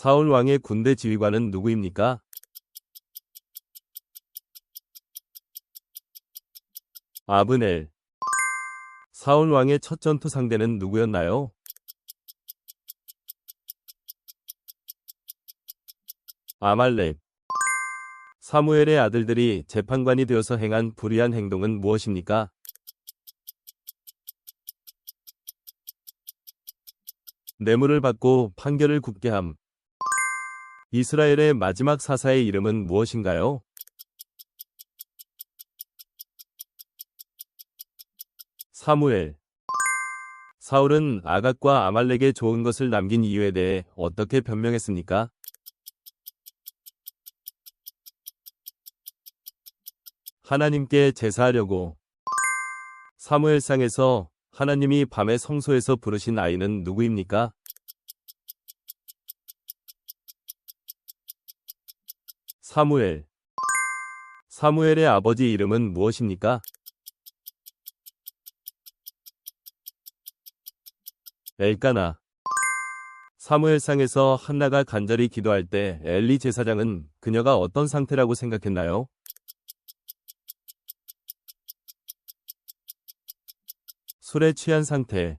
사울 왕의 군대 지휘관은 누구입니까? 아브넬. 사울 왕의 첫 전투 상대는 누구였나요? 아말렉. 사무엘의 아들들이 재판관이 되어서 행한 불의한 행동은 무엇입니까? 뇌물을 받고 판결을 굽게 함. 이스라엘의 마지막 사사의 이름은 무엇인가요? 사무엘. 사울은 아갓과 아말렉에 좋은 것을 남긴 이유에 대해 어떻게 변명했습니까? 하나님께 제사하려고. 사무엘상에서 하나님이 밤에 성소에서 부르신 아이는 누구입니까? 사무엘. 사무엘의 아버지 이름은 무엇입니까? 엘까나. 사무엘상에서 한나가 간절히 기도할 때 엘리 제사장은 그녀가 어떤 상태라고 생각했나요? 술에 취한 상태.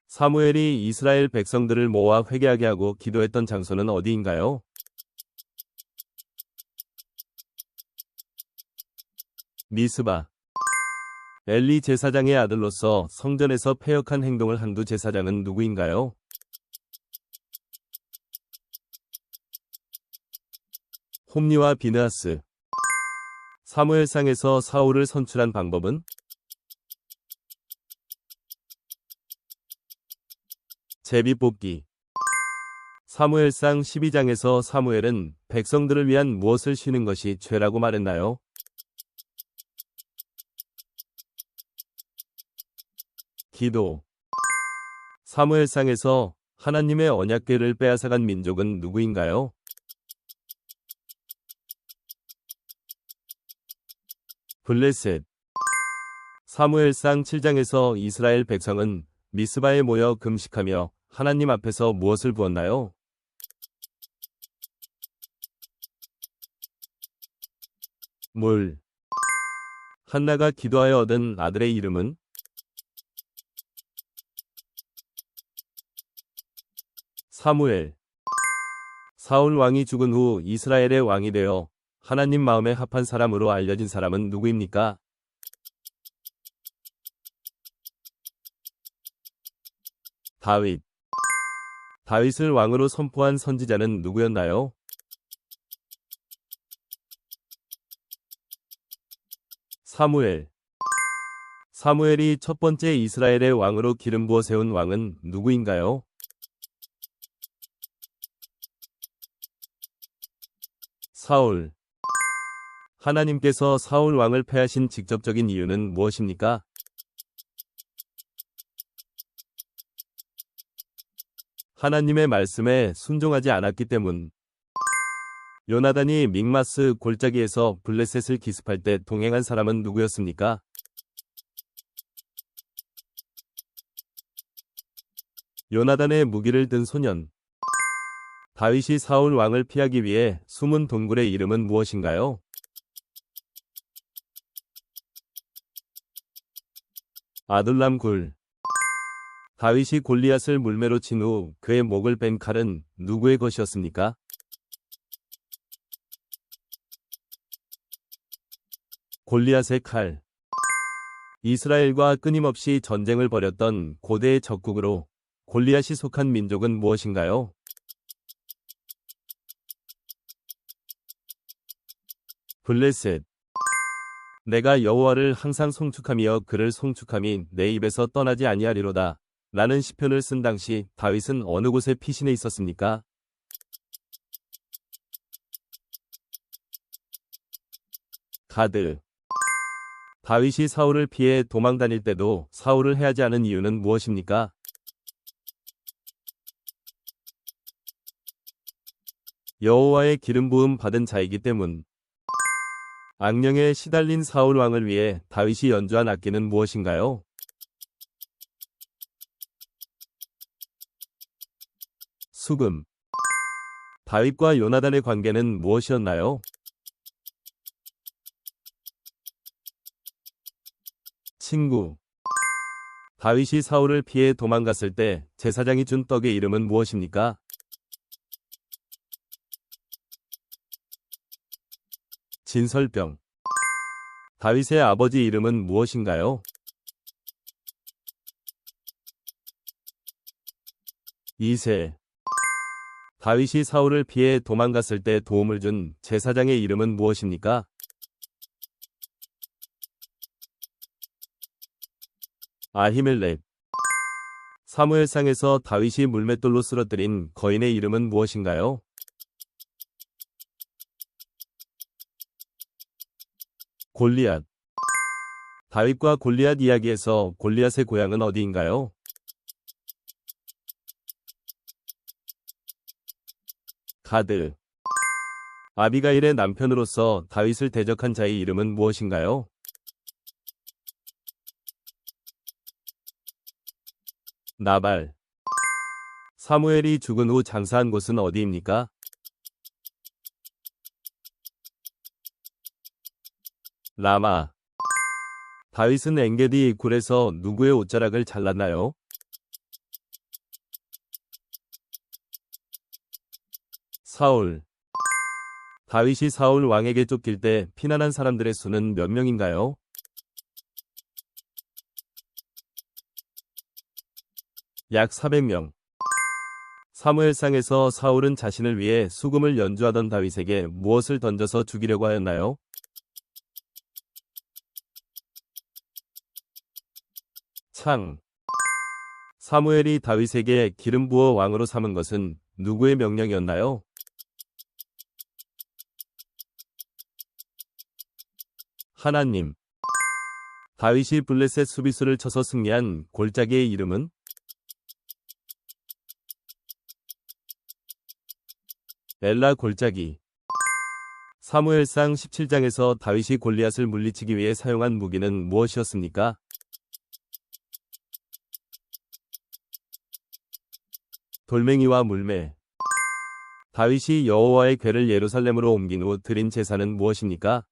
사무엘이 이스라엘 백성들을 모아 회개하게 하고 기도했던 장소는 어디인가요? 미스바. 엘리 제사장의 아들로서 성전에서 패역한 행동을 한 두 제사장은 누구인가요? 홈리와 비느하스. 사무엘상에서 사울을 선출한 방법은? 제비뽑기. 사무엘상 12장에서 사무엘은 백성들을 위한 무엇을 쉬는 것이 죄라고 말했나요? 기도. 사무엘상에서 하나님의 언약궤를 빼앗아간 민족은 누구인가요? 블레셋. 사무엘상 7장에서 이스라엘 백성은 미스바에 모여 금식하며 하나님 앞에서 무엇을 부었나요? 물. 한나가 기도하여 얻은 아들의 이름은? 사무엘. 사울 왕이 죽은 후 이스라엘의 왕이 되어 하나님 마음에 합한 사람으로 알려진 사람은 누구입니까? 다윗. 다윗을 왕으로 선포한 선지자는 누구였나요? 사무엘. 사무엘이 첫 번째 이스라엘의 왕으로 기름 부어 세운 왕은 누구인가요? 사울. 하나님께서 사울 왕을 패하신 직접적인 이유는 무엇입니까? 하나님의 말씀에 순종하지 않았기 때문. 요나단이 믹마스 골짜기에서 블레셋을 기습할 때 동행한 사람은 누구였습니까? 요나단의 무기를 든 소년. 다윗이 사울 왕을 피하기 위해 숨은 동굴의 이름은 무엇인가요? 아둘람 굴. 다윗이 골리앗을 물매로 친 후 그의 목을 뺀 칼은 누구의 것이었습니까? 골리앗의 칼. 이스라엘과 끊임없이 전쟁을 벌였던 고대의 적국으로 골리앗이 속한 민족은 무엇인가요? 블레셋. 내가 여호와를 항상 송축하며 그를 송축함이 내 입에서 떠나지 아니하리로다. 라는 시편을 쓴 당시 다윗은 어느 곳에 피신해 있었습니까? 가드. 다윗이 사울을 피해 도망 다닐 때도 사울을 해하지 않은 이유는 무엇입니까? 여호와의 기름 부음 받은 자이기 때문. 악령에 시달린 사울 왕을 위해 다윗이 연주한 악기는 무엇인가요? 수금. 다윗과 요나단의 관계는 무엇이었나요? 친구. 다윗이 사울을 피해 도망갔을 때 제사장이 준 떡의 이름은 무엇입니까? 진설병. 다윗의 아버지 이름은 무엇인가요? 이새. 다윗이 사울을 피해 도망갔을 때 도움을 준 제사장의 이름은 무엇입니까? 아히멜렉. 사무엘상에서 다윗이 물맷돌로 쓰러뜨린 거인의 이름은 무엇인가요? 골리앗. 다윗과 골리앗 이야기에서 골리앗의 고향은 어디인가요? 가드. 아비가일의 남편으로서 다윗을 대적한 자의 이름은 무엇인가요? 나발. 사무엘이 죽은 후 장사한 곳은 어디입니까? 라마. 다윗은 엔게디 굴에서 누구의 옷자락을 잘랐나요? 사울. 다윗이 사울 왕에게 쫓길 때 피난한 사람들의 수는 몇 명인가요? 약 400명. 사무엘상에서 사울은 자신을 위해 수금을 연주하던 다윗에게 무엇을 던져서 죽이려고 하였나요? 창. 사무엘이 다윗에게 기름 부어 왕으로 삼은 것은 누구의 명령이었나요? 하나님. 다윗이 블레셋 수비수를 쳐서 승리한 골짜기의 이름은? 엘라 골짜기. 사무엘상 17장에서 다윗이 골리앗을 물리치기 위해 사용한 무기는 무엇이었습니까? 돌멩이와 물매. 다윗이 여호와의 궤를 예루살렘으로 옮긴 후 드린 제사는 무엇입니까?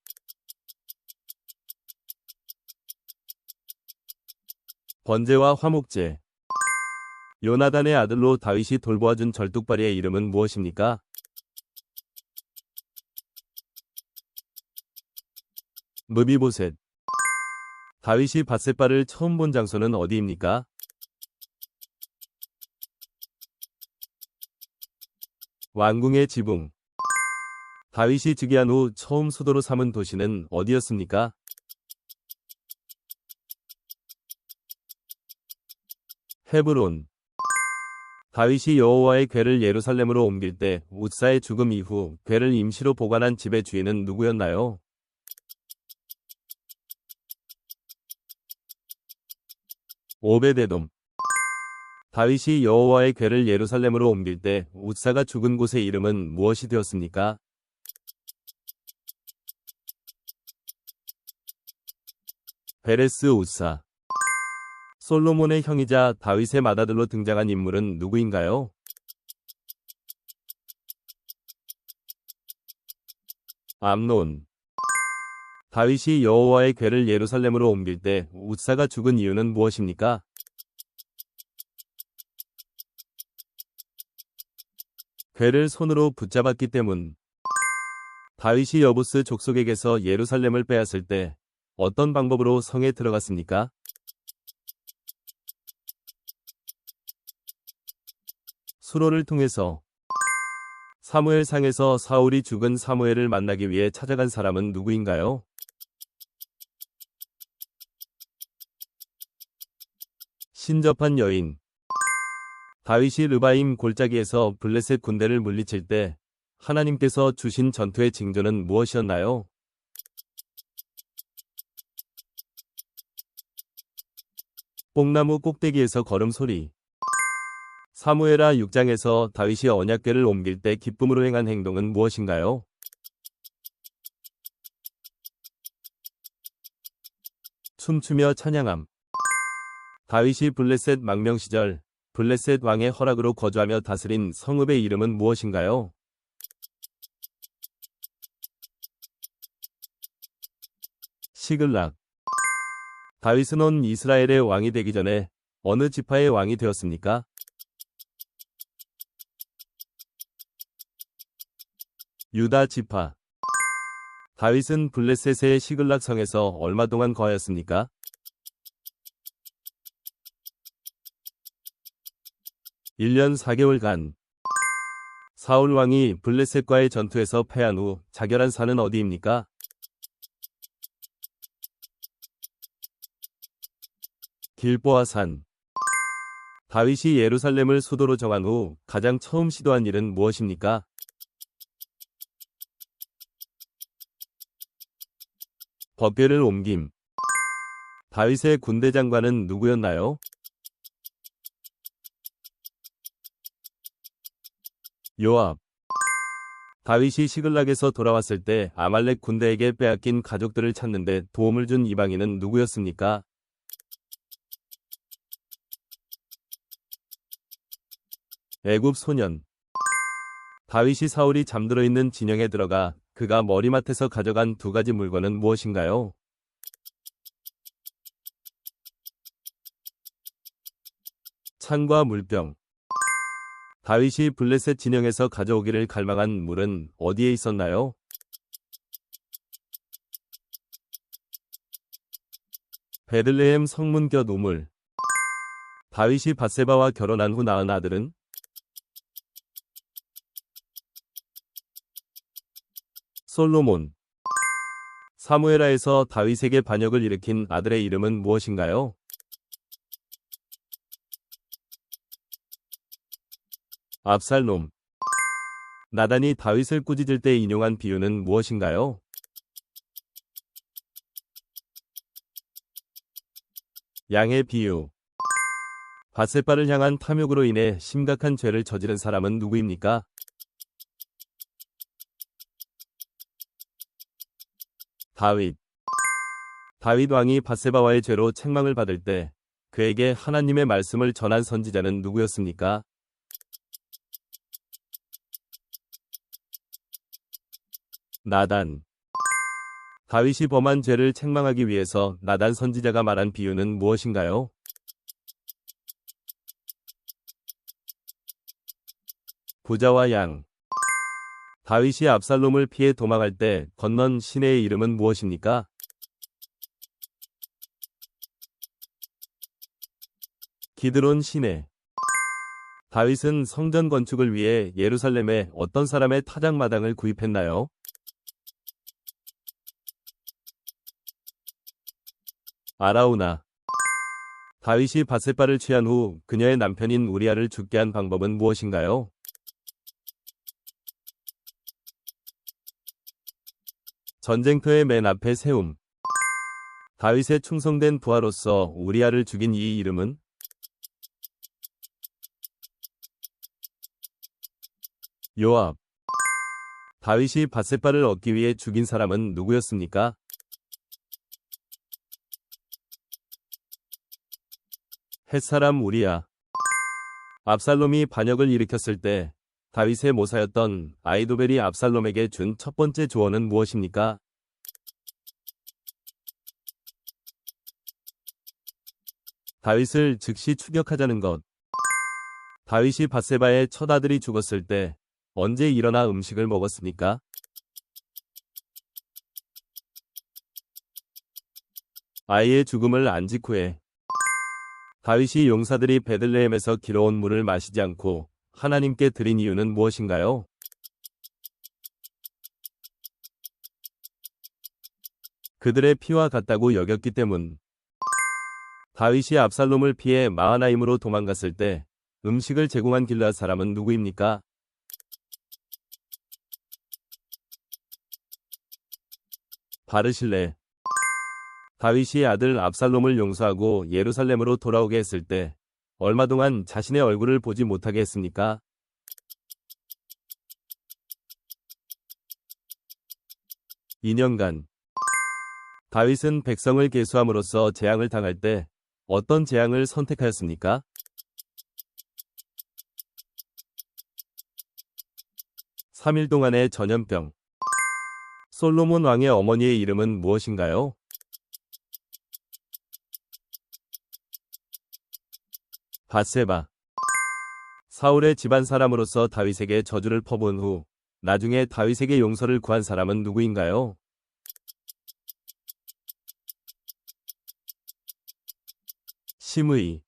번제와 화목제. 요나단의 아들로 다윗이 돌보아준 절뚝발이의 이름은 무엇입니까? 무비보셋. 다윗이 밧셋바를 처음 본 장소는 어디입니까? 왕궁의 지붕. 다윗이 즉위한 후 처음 수도로 삼은 도시는 어디였습니까? 헤브론. 다윗이 여호와의 궤를 예루살렘으로 옮길 때 웃사의 죽음 이후 궤를 임시로 보관한 집의 주인은 누구였나요? 오베데돔. 다윗이 여호와의 궤를 예루살렘으로 옮길 때 웃사가 죽은 곳의 이름은 무엇이 되었습니까? 베레스 웃사. 솔로몬의 형이자 다윗의 맏아들로 등장한 인물은 누구인가요? 암논. 다윗이 여호와의 궤를 예루살렘으로 옮길 때 웃사가 죽은 이유는 무엇입니까? 궤를 손으로 붙잡았기 때문. 다윗이 여부스 족속에게서 예루살렘을 빼앗을 때 어떤 방법으로 성에 들어갔습니까? 수로를 통해서. 사무엘상에서 사울이 죽은 사무엘을 만나기 위해 찾아간 사람은 누구인가요? 신접한 여인. 다윗이 르바임 골짜기에서 블레셋 군대를 물리칠 때 하나님께서 주신 전투의 징조는 무엇이었나요? 뽕나무 꼭대기에서 걸음소리. 사무엘하 6장에서 다윗이 언약궤를 옮길 때 기쁨으로 행한 행동은 무엇인가요? 춤추며 찬양함. 다윗이 블레셋 망명 시절 블레셋 왕의 허락으로 거주하며 다스린 성읍의 이름은 무엇인가요? 시글락. 다윗은 온 이스라엘의 왕이 되기 전에 어느 지파의 왕이 되었습니까? 유다 지파. 다윗은 블레셋의 시글락 성에서 얼마 동안 거하였습니까? 1년 4개월간. 사울 왕이 블레셋과의 전투에서 패한 후 자결한 산은 어디입니까? 길보아 산. 다윗이 예루살렘을 수도로 정한 후 가장 처음 시도한 일은 무엇입니까? 법궤를 옮김. 다윗의 군대 장관은 누구였나요? 요압. 다윗이 시글락에서 돌아왔을 때 아말렉 군대에게 빼앗긴 가족들을 찾는데 도움을 준 이방인은 누구였습니까? 애굽 소년. 다윗이 사울이 잠들어 있는 진영에 들어가 그가 머리맡에서 가져간 두 가지 물건은 무엇인가요? 창과 물병. 다윗이 블레셋 진영에서 가져오기를 갈망한 물은 어디에 있었나요? 베들레헴 성문 곁 우물. 다윗이 밧세바와 결혼한 후 낳은 아들은? 솔로몬. 사무엘하에서 다윗에게 반역을 일으킨 아들의 이름은 무엇인가요? 압살롬. 나단이 다윗을 꾸짖을 때 인용한 비유는 무엇인가요? 양의 비유. 밧세바를 향한 탐욕으로 인해 심각한 죄를 저지른 사람은 누구입니까? 다윗. 다윗 왕이 밧세바와의 죄로 책망을 받을 때 그에게 하나님의 말씀을 전한 선지자는 누구였습니까? 나단. 다윗이 범한 죄를 책망하기 위해서 나단 선지자가 말한 비유는 무엇인가요? 부자와 양. 다윗이 압살롬을 피해 도망할 때 건넌 시내의 이름은 무엇입니까? 기드론 시내. 다윗은 성전 건축을 위해 예루살렘에 어떤 사람의 타작마당을 구입했나요? 아라우나. 다윗이 밧세바를 취한 후 그녀의 남편인 우리아를 죽게 한 방법은 무엇인가요? 전쟁터의 맨 앞에 세움. 다윗의 충성된 부하로서 우리아를 죽인 이 이름은? 요압. 다윗이 밧세바를 얻기 위해 죽인 사람은 누구였습니까? 햇사람 우리아. 압살롬이 반역을 일으켰을 때 다윗의 모사였던 아히도벨이 압살롬에게 준 첫 번째 조언은 무엇입니까? 다윗을 즉시 추격하자는 것. 다윗이 밧세바의 첫 아들이 죽었을 때 언제 일어나 음식을 먹었습니까? 아이의 죽음을 안 직후에. 다윗이 용사들이 베들레헴에서 길어온 물을 마시지 않고 하나님께 드린 이유는 무엇인가요? 그들의 피와 같다고 여겼기 때문. 다윗이 압살롬을 피해 마하나임으로 도망갔을 때 음식을 제공한 길르앗 사람은 누구입니까? 바르실레. 다윗이 아들 압살롬을 용서하고 예루살렘으로 돌아오게 했을 때 얼마 동안 자신의 얼굴을 보지 못하게 했습니까? 2년간. 다윗은 백성을 계수함으로써 재앙을 당할 때 어떤 재앙을 선택하였습니까? 3일 동안의 전염병. 솔로몬 왕의 어머니의 이름은 무엇인가요? 밧세바. 사울의 집안 사람으로서 다윗에게 저주를 퍼부은 후 나중에 다윗에게 용서를 구한 사람은 누구인가요? 심의.